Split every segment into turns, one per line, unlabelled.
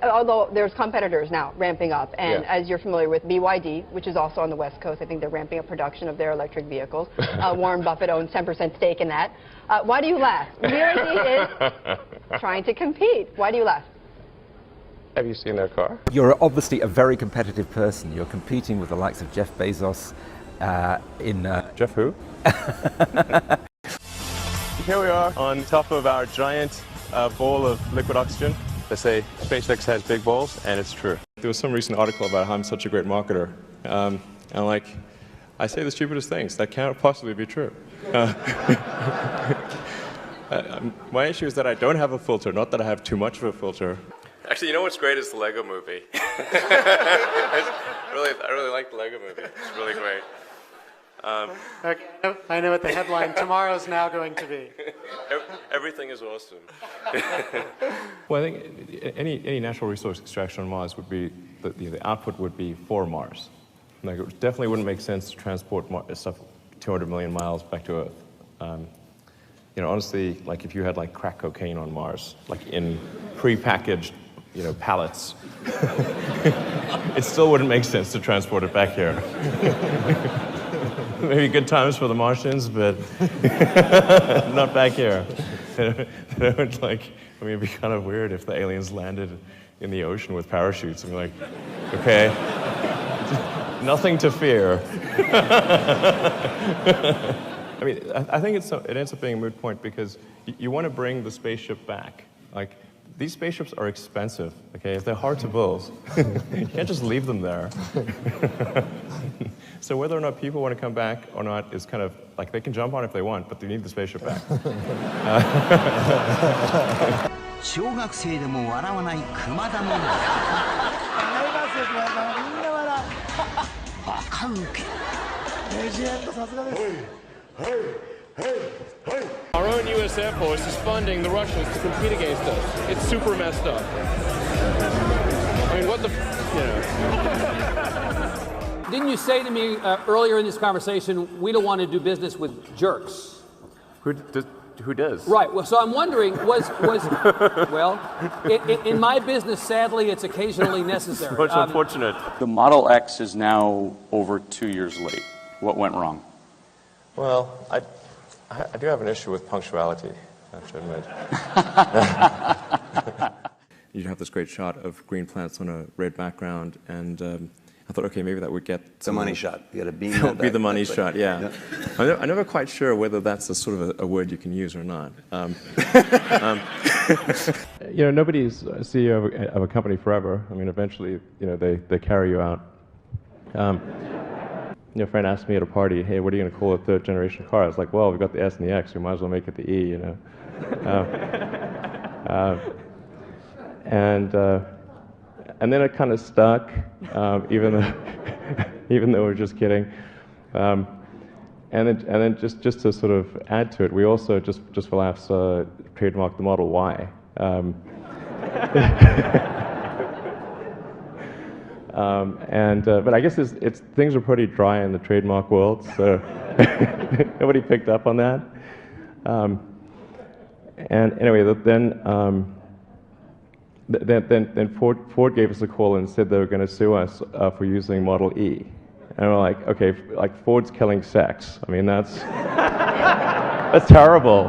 Although there's competitors now ramping up, and as you're familiar with BYD, which is also on the West Coast, I think they're ramping up production of their electric vehicles. Warren Buffett owns 10% stake in that. Why do you laugh? BYD is trying to compete. Why do you laugh?
Have you seen their car?
You're obviously a very competitive person. You're competing with the likes of Jeff Bezos
Jeff who? Here we are on top of our giant ball of liquid oxygen. They say SpaceX has big balls, and it's true. There was some recent article about how I'm such a great marketer. And I say the stupidest things. That can't possibly be true. My issue is that I don't have a filter, not that I have too much of a filter. Actually, you know what's great is the Lego movie. I really like the Lego movie. It's really great.
Okay, I know what the headline tomorrow's now going to be.
Everything is awesome. Well, I think any natural resource extraction on Mars would be, the output would be for Mars. Like, it definitely wouldn't make sense to transport stuff 200 million miles back to Earth. You know, honestly, like if you had like crack cocaine on Mars, like in pre-packaged, pallets, it still wouldn't make sense to transport it back here. Maybe good times for the Martians, but not back here. It'd be kind of weird if the aliens landed in the ocean with parachutes and be like, okay, nothing to fear. I mean, I think it ends up being a moot point because you want to bring the spaceship back. Like, these spaceships are expensive, okay? They're hard to build. You can't just leave them there. So whether or not people want to come back or not is kind of, like, they can jump on if they want, but they need the spaceship back.
小学生でも笑わない熊田のバカウケ。レジェンドさすがです。
Our own U.S. Air Force is funding the Russians to compete against us. It's super messed up. I mean, what the,
Didn't you say to me earlier in this conversation, we don't want to do business with jerks?
Who does?
Right. Well, so I'm wondering, well, in my business, sadly, it's occasionally necessary.
It's much unfortunate.
The Model X is now over 2 years late. What went wrong?
Well, I do have an issue with punctuality, I have to admit. You'd have this great shot of green plants on a red background, and I thought, okay, maybe that would get
the money shot. You got to beam
that. Be the money shot, yeah. I'm never quite sure whether that's a sort of a word you can use or not. Nobody's CEO of a company forever. I mean, eventually, they carry you out. A friend asked me at a party, hey, what are you going to call a third generation car? I was like, well, we've got the S and the X, we might as well make it the E, And then it kind of stuck, even though we're just kidding. And then just to sort of add to it, we also, just for laughs, trademarked the Model Y. But I guess things are pretty dry in the trademark world, so nobody picked up on that. And anyway, then Ford gave us a call and said they were going to sue us for using Model E. And we're like, okay, like Ford's killing sex. I mean, that's terrible.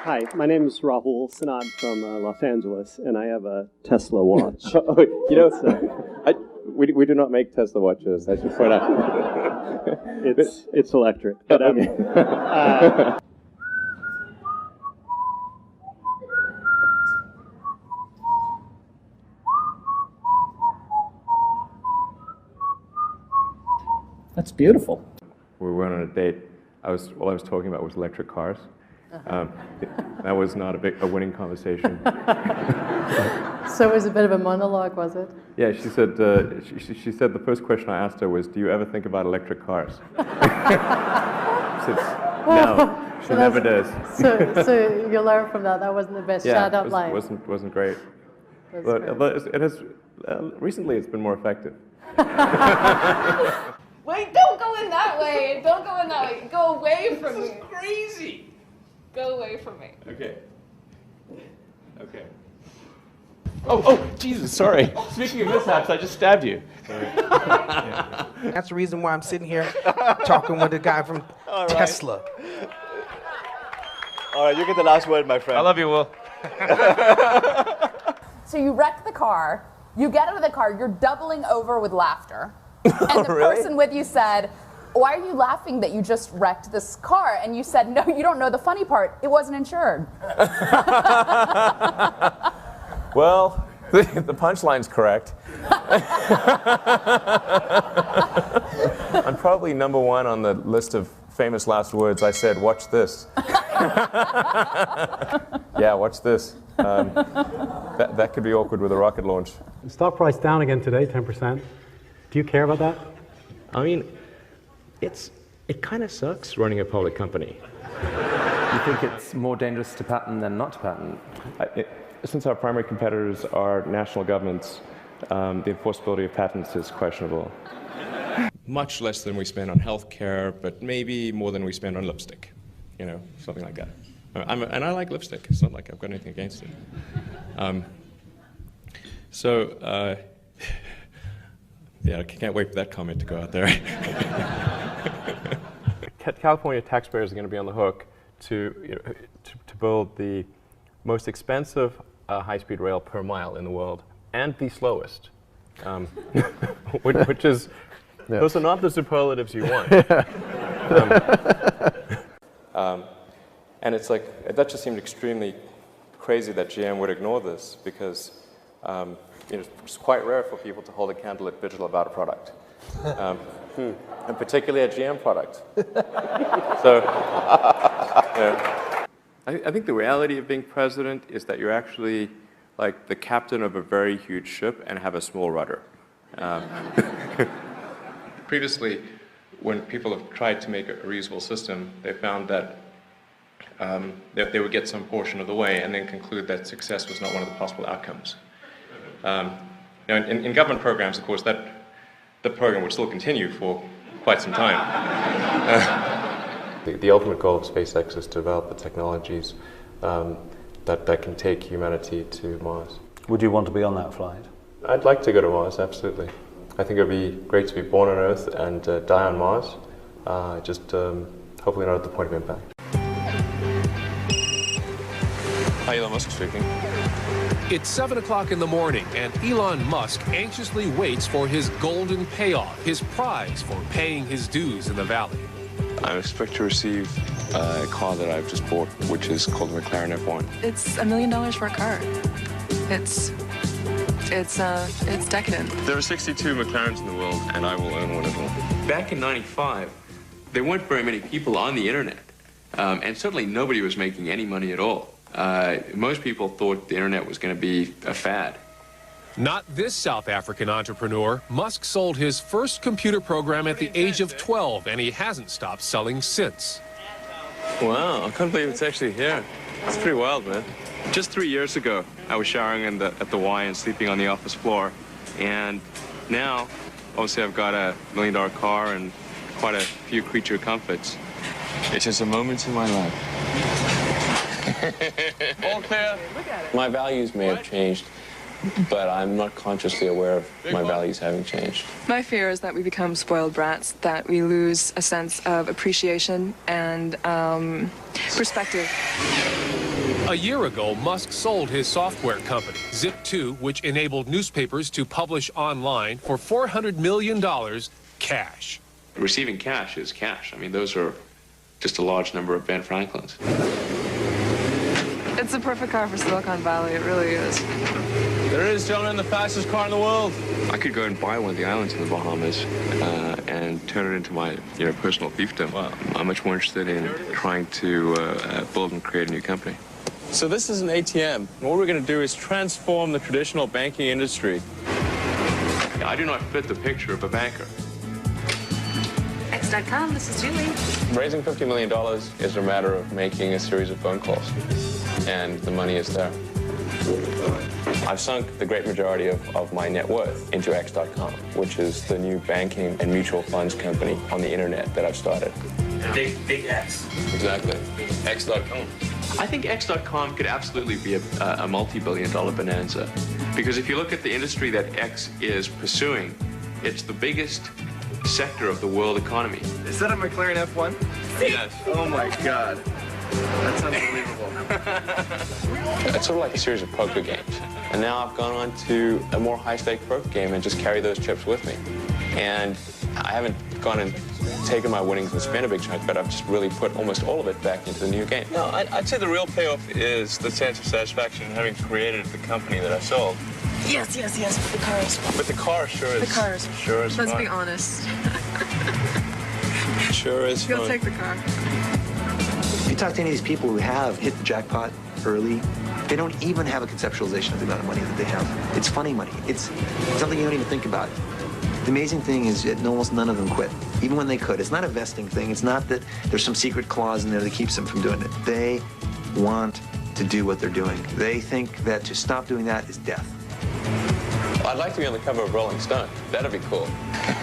Hi, my name is Rahul Sinad from Los Angeles, and I have a Tesla watch.
We do not make Tesla watches, I should point out.
It's electric. But,
That's beautiful.
We went on a date. All I was talking about was electric cars. That was not a winning conversation.
So it was a bit of a monologue, was it?
Yeah, she said she said the first question I asked her was, "Do you ever think about electric cars?" She said, "No, she never does."
So you learn from that. That wasn't the best shut-up line.
Wasn't great. But it has recently it's been more effective.
Wait, don't go in that way. Don't go in that way. Go away from me.
This is crazy.
Go away from me.
Okay. Oh, Jesus, sorry. Speaking of mishaps, I just stabbed you.
That's the reason why I'm sitting here talking with a guy from Tesla.
All right, you get the last word, my friend.
I love you, Will.
So you wreck the car, you get out of the car, you're doubling over with laughter. And the person with you said, why are you laughing that you just wrecked this car? And you said, no, you don't know the funny part. It wasn't insured.
Well, the punchline's correct. I'm probably number one on the list of famous last words. I said, watch this. Yeah, watch this. That could be awkward with a rocket launch.
Stock price down again today, 10%. Do you care about that?
I mean, it kind of sucks running a public company.
You think it's more dangerous to patent than not to patent?
Since our primary competitors are national governments, the enforceability of patents is questionable. Much less than we spend on healthcare, but maybe more than we spend on lipstick. You know, something like that. And I like lipstick. It's not like I've got anything against it. Yeah, I can't wait for that comment to go out there. California taxpayers are going to be on the hook to build the most expensive high-speed rail per mile in the world and the slowest, which is, those are not the superlatives you want. And it's like, that just seemed extremely crazy that GM would ignore this because it's quite rare for people to hold a candlelit vigil about a product. And particularly a GM product. So, I think the reality of being president is that you're actually like the captain of a very huge ship and have a small rudder. Previously, when people have tried to make a reusable system, they found that they would get some portion of the way and then conclude that success was not one of the possible outcomes. Now, in government programs, of course, the program would still continue for quite some time. The ultimate goal of SpaceX is to develop the technologies that can take humanity to Mars.
Would you want to be on that flight?
I'd like to go to Mars, absolutely. I think it would be great to be born on Earth and die on Mars, hopefully not at the point of impact. Hi, Elon Musk speaking.
It's 7 o'clock in the morning, and Elon Musk anxiously waits for his golden payoff, his prize for paying his dues in the valley.
I expect to receive a car that I've just bought, which is called the McLaren F1.
It's $1 million for a car. It's decadent.
There are 62 McLarens in the world, and I will own one of them. Back in '95, there weren't very many people on the internet, and certainly nobody was making any money at all. Most people thought the internet was going to be a fad.
Not this South African entrepreneur. Musk sold his first computer program at the age of 12, and he hasn't stopped selling since.
Wow, I can't believe it's actually here. It's pretty wild, man. Just 3 years ago, I was showering at the Y and sleeping on the office floor. And now, obviously, I've got a $1 million car and quite a few creature comforts. It's just a moment in my life.
All clear. My values may have changed, but I'm not consciously aware of my values having changed.
My fear is that we become spoiled brats, that we lose a sense of appreciation and perspective.
A year ago, Musk sold his software company, Zip2, which enabled newspapers to publish online for $400 million cash.
Receiving cash is cash. I mean, those are just a large number of Ben Franklins.
It's a perfect car for Silicon Valley, it really is.
There it is, gentlemen, the fastest car in the world.
I could go and buy one of the islands in the Bahamas and turn it into my personal fiefdom. Wow. I'm much more interested in trying to build and create a new company.
So this is an ATM. What we're going to do is transform the traditional banking industry.
I do not fit the picture of a banker.
X.com, this is Julie.
Raising $50 million is a matter of making a series of phone calls, and the money is there. I've sunk the great majority of my net worth into X.com, which is the new banking and mutual funds company on the internet that I've started.
Big X. Exactly. X.com. I think X.com could absolutely be a multi-billion-dollar bonanza
Because if you look at the industry that X is pursuing, it's the biggest sector of the world economy.
Is that a McLaren F1?
Yes.
Oh my God. That's unbelievable.
It's sort of like a series of poker games. And now I've gone on to a more high-stake poker game and just carry those chips with me. And I haven't gone and taken my winnings and spent a big chunk, but I've just really put almost all of it back into the new game.
No, I'd say the real payoff is the sense of satisfaction in having created the company that I sold.
Yes, but the car is fun.
But the car sure is.
The car is fun.
Sure is
Let's
fun.
be honest.
Sure is fun.
You'll take the car.
If you talk to any of these people who have hit the jackpot early, they don't even have a conceptualization of the amount of money that they have. It's funny money. It's something you don't even think about. The amazing thing is that almost none of them quit, even when they could. It's not a vesting thing. It's not that there's some secret clause in there that keeps them from doing it. They want to do what they're doing. They think that to stop doing that is death.
I'd like to be on the cover of Rolling Stone. That'd be cool.